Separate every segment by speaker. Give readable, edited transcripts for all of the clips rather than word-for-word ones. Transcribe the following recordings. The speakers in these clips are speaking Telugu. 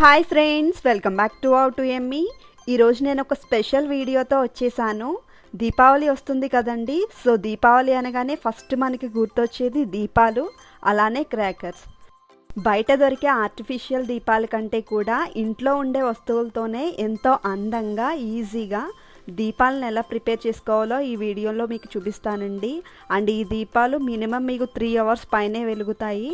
Speaker 1: Hi friends, welcome back to how to Emmy. ఈరోజు నేను ఒక స్పెషల్ వీడియోతో వచ్చేసాను. దీపావళి వస్తుంది కదండి. సో దీపావళి అనగానే ఫస్ట్ మనకి గుర్తొచ్చేది దీపాలు, అలానే క్రాకర్స్. బయట దొరికే ఆర్టిఫిషియల్ దీపాల కంటే కూడా ఇంట్లో ఉండే వస్తువులతోనే ఎంతో అందంగా ఈజీగా దీపాలను ఎలా ప్రిపేర్ చేసుకోవాలో ఈ వీడియోలో మీకు చూపిస్తానండి. అండ్ ఈ దీపాలు మినిమం మీకు 3 hours పైనే వెలుగుతాయి.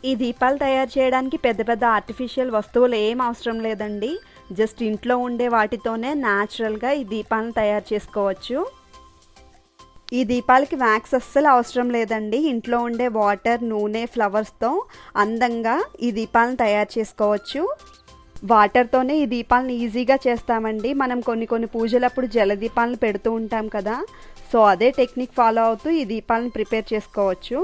Speaker 1: ఈ దీపాలు తయారు చేయడానికి పెద్ద పెద్ద ఆర్టిఫిషియల్ వస్తువులు ఏం అవసరం లేదండి. జస్ట్ ఇంట్లో ఉండే వాటితోనే న్యాచురల్గా ఈ దీపాలను తయారు చేసుకోవచ్చు. ఈ దీపాలకి వ్యాక్స్ అస్సలు అవసరం లేదండి. ఇంట్లో ఉండే వాటర్, నూనె, ఫ్లవర్స్తో అందంగా ఈ దీపాలను తయారు చేసుకోవచ్చు. వాటర్తోనే ఈ దీపాలను ఈజీగా చేస్తామండి. మనం కొన్ని పూజలప్పుడు జలదీపాలను పెడుతూ ఉంటాం కదా. సో అదే టెక్నిక్ ఫాలో అవుతూ ఈ దీపాలను ప్రిపేర్ చేసుకోవచ్చు.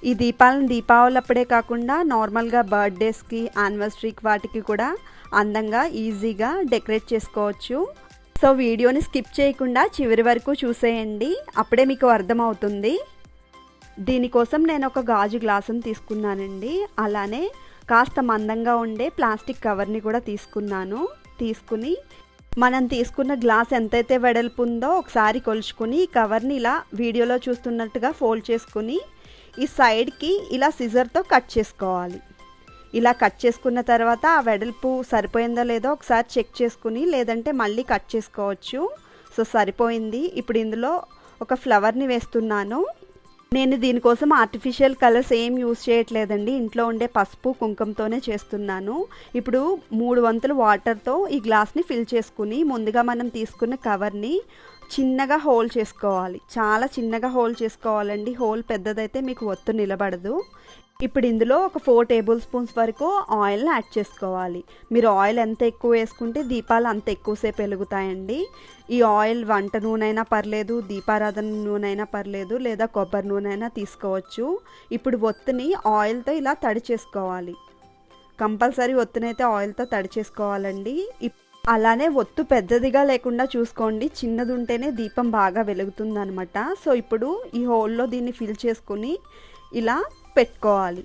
Speaker 1: ఈ దీపాలను దీపావళి అప్పుడే కాకుండా నార్మల్గా బర్త్డేస్కి, యానివర్సరీకి వాటికి కూడా అందంగా ఈజీగా డెకరేట్ చేసుకోవచ్చు. సో వీడియోని స్కిప్ చేయకుండా చివరి వరకు చూసేయండి, అప్పుడే మీకు అర్థమవుతుంది. దీనికోసం నేను ఒక గాజు గ్లాసును తీసుకున్నానండి. అలానే కాస్త మందంగా ఉండే ప్లాస్టిక్ కవర్ని కూడా తీసుకుని మనం తీసుకున్న గ్లాస్ ఎంతైతే వెడల్పు ఉందో ఒకసారి కొలుచుకుని ఈ కవర్ని ఇలా వీడియోలో చూస్తున్నట్టుగా ఫోల్డ్ చేసుకుని ఈ సైడ్కి ఇలా సిజర్తో కట్ చేసుకోవాలి. ఇలా కట్ చేసుకున్న తర్వాత ఆ వెడల్పు సరిపోయిందో లేదో ఒకసారి చెక్ చేసుకుని, లేదంటే మళ్ళీ కట్ చేసుకోవచ్చు. సో సరిపోయింది. ఇప్పుడు ఇందులో ఒక ఫ్లవర్ని వేస్తున్నాను. నేను దీనికోసం ఆర్టిఫిషియల్ కలర్స్ ఏం యూజ్ చేయట్లేదండి. ఇంట్లో ఉండే పసుపు, కుంకుమతోనే చేస్తున్నాను. ఇప్పుడు 3 వంతులు వాటర్తో ఈ గ్లాస్ని ఫిల్ చేసుకుని ముందుగా మనం తీసుకున్న కవర్ని చిన్నగా హోల్ చేసుకోవాలి. చాలా చిన్నగా హోల్ చేసుకోవాలండి. హోల్ పెద్దదైతే మీకు ఒత్తు నిలబడదు. ఇప్పుడు ఇందులో ఒక 4 tablespoons వరకు ఆయిల్ని యాడ్ చేసుకోవాలి. మీరు ఆయిల్ ఎంత ఎక్కువ వేసుకుంటే దీపాలు అంత ఎక్కువసేపు వెలుగుతాయండి. ఈ ఆయిల్ వంట నూనె అయినా పర్లేదు, దీపారాధన నూనె అయినా పర్లేదు, లేదా కొబ్బరి నూనె అయినా తీసుకోవచ్చు. ఇప్పుడు ఒత్తుని ఆయిల్తో ఇలా తడి చేసుకోవాలి. కంపల్సరీ ఒత్తునైతే ఆయిల్తో తడి చేసుకోవాలండి. అలానే ఒత్తు పెద్దదిగా లేకుండా చూసుకోండి. చిన్నది ఉంటేనే దీపం బాగా వెలుగుతుందనమాట. సో ఇప్పుడు ఈ హోల్లో దీన్ని ఫిల్ చేసుకుని ఇలా పెట్టుకోవాలి.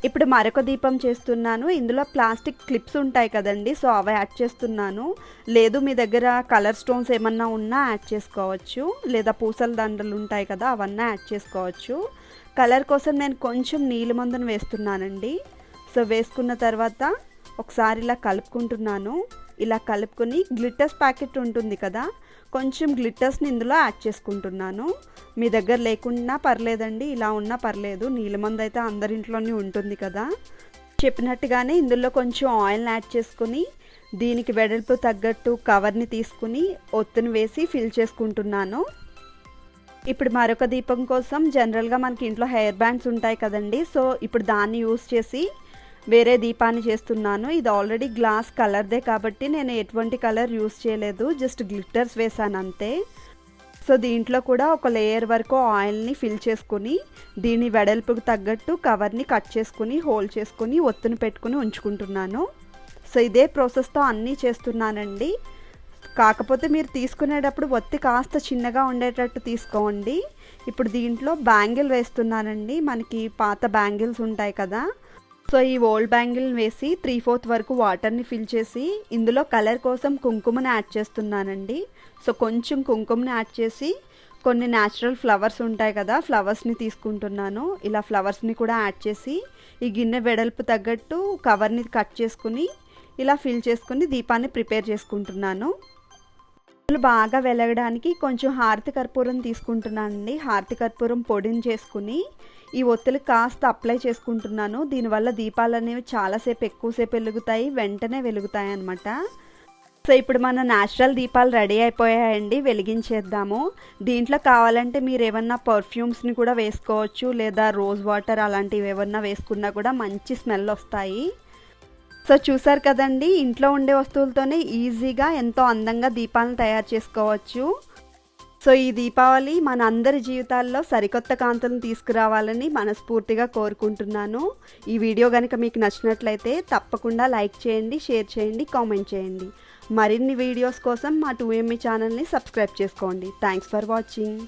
Speaker 1: ఇప్పుడు మరొక దీపం చేస్తున్నాను. ఇందులో ప్లాస్టిక్ క్లిప్స్ ఉంటాయి కదండి. సో అవి యాడ్ చేస్తున్నాను. లేదు మీ దగ్గర కలర్ స్టోన్స్ ఏమన్నా ఉన్నా యాడ్ చేసుకోవచ్చు, లేదా పూసల దండలు ఉంటాయి కదా, అవన్నీ యాడ్ చేసుకోవచ్చు. కలర్ కోసం నేను కొంచెం నీలిమందును వేస్తున్నానండి. సో వేసుకున్న తర్వాత ఒకసారి ఇలా కలుపుకుంటున్నాను. ఇలా కలుపుకొని గ్లిటర్స్ ప్యాకెట్ ఉంటుంది కదా, కొంచెం గ్లిటర్స్ని ఇందులో యాడ్ చేసుకుంటున్నాను. మీ దగ్గర లేకున్నా పర్లేదండి, ఇలా ఉన్నా పర్లేదు. నీలమందు అయితే అందరింట్లోనే ఉంటుంది కదా. చెప్పినట్టుగానే ఇందులో కొంచెం ఆయిల్ని యాడ్ చేసుకుని దీనికి వెడల్పు తగ్గట్టు కవర్ని తీసుకుని ఒత్తుని వేసి ఫిల్ చేసుకుంటున్నాను. ఇప్పుడు మరొక దీపం కోసం జనరల్గా మనకి ఇంట్లో హెయిర్ బ్యాండ్స్ ఉంటాయి కదండి. సో ఇప్పుడు దాన్ని యూస్ చేసి వేరే దీపాన్ని చేస్తున్నాను. ఇది ఆల్రెడీ గ్లాస్ కలర్దే కాబట్టి నేను ఎటువంటి కలర్ యూస్ చేయలేదు, జస్ట్ గ్లిటర్స్ వేసాను అంతే. సో దీంట్లో కూడా ఒక లేయర్ వరకు ఆయిల్ని ఫిల్ చేసుకుని దీని వెడల్పుకు తగ్గట్టు కవర్ని కట్ చేసుకుని హోల్ చేసుకుని ఒత్తుని పెట్టుకుని ఉంచుకుంటున్నాను. సో ఇదే ప్రాసెస్తో అన్నీ చేస్తున్నానండి. కాకపోతే మీరు తీసుకునేటప్పుడు ఒత్తి కాస్త చిన్నగా ఉండేటట్టు తీసుకోండి. ఇప్పుడు దీంట్లో బ్యాంగిల్ వేస్తున్నానండి. మనకి పాత బ్యాంగిల్స్ ఉంటాయి కదా. సో ఈ ఓల్డ్ బ్యాంగిల్ని వేసి 3/4 వరకు వాటర్ని ఫిల్ చేసి ఇందులో కలర్ కోసం కుంకుమని యాడ్ చేస్తున్నానండి. సో కొంచెం కుంకుమని యాడ్ చేసి కొన్ని న్యాచురల్ ఫ్లవర్స్ ఉంటాయి కదా, ఫ్లవర్స్ని తీసుకుంటున్నాను. ఇలా ఫ్లవర్స్ని కూడా యాడ్ చేసి ఈ గిన్నె వెడల్పు తగ్గట్టు కవర్ని కట్ చేసుకుని ఇలా ఫిల్ చేసుకుని దీపాన్ని ప్రిపేర్ చేసుకుంటున్నాను. బాగా వెలగడానికి కొంచెం హారతి కర్పూరం తీసుకుంటున్నానండి. హారతి కర్పూరం పొడిని చేసుకుని ఈ ఒత్తులు కాస్త అప్లై చేసుకుంటున్నాను. దీనివల్ల దీపాలు అనేవి చాలాసేపు ఎక్కువసేపు వెలుగుతాయి, వెంటనే వెలుగుతాయి అన్నమాట. సో ఇప్పుడు మన న్యాచురల్ దీపాలు రెడీ అయిపోయాయండి. వెలిగించేద్దాము. దీంట్లో కావాలంటే మీరు ఏమన్నా పర్ఫ్యూమ్స్ని కూడా వేసుకోవచ్చు, లేదా రోజ్ వాటర్ అలాంటివి ఏమన్నా వేసుకున్నా కూడా మంచి స్మెల్ వస్తాయి. సో చూసారు కదండి, ఇంట్లో ఉండే వస్తువులతోనే ఈజీగా ఎంతో అందంగా దీపాలను తయారు చేసుకోవచ్చు. సో ఈ దీపావళి మన అందరి జీవితాల్లో సరికొత్త కాంతులను తీసుకురావాలని మనస్ఫూర్తిగా కోరుకుంటున్నాను. ఈ వీడియో కనుక మీకు నచ్చినట్లయితే తప్పకుండా లైక్ చేయండి, షేర్ చేయండి, కామెంట్ చేయండి. మరిన్ని వీడియోస్ కోసం మా 2ME ఛానల్ని సబ్స్క్రైబ్ చేసుకోండి. Thanks for watching.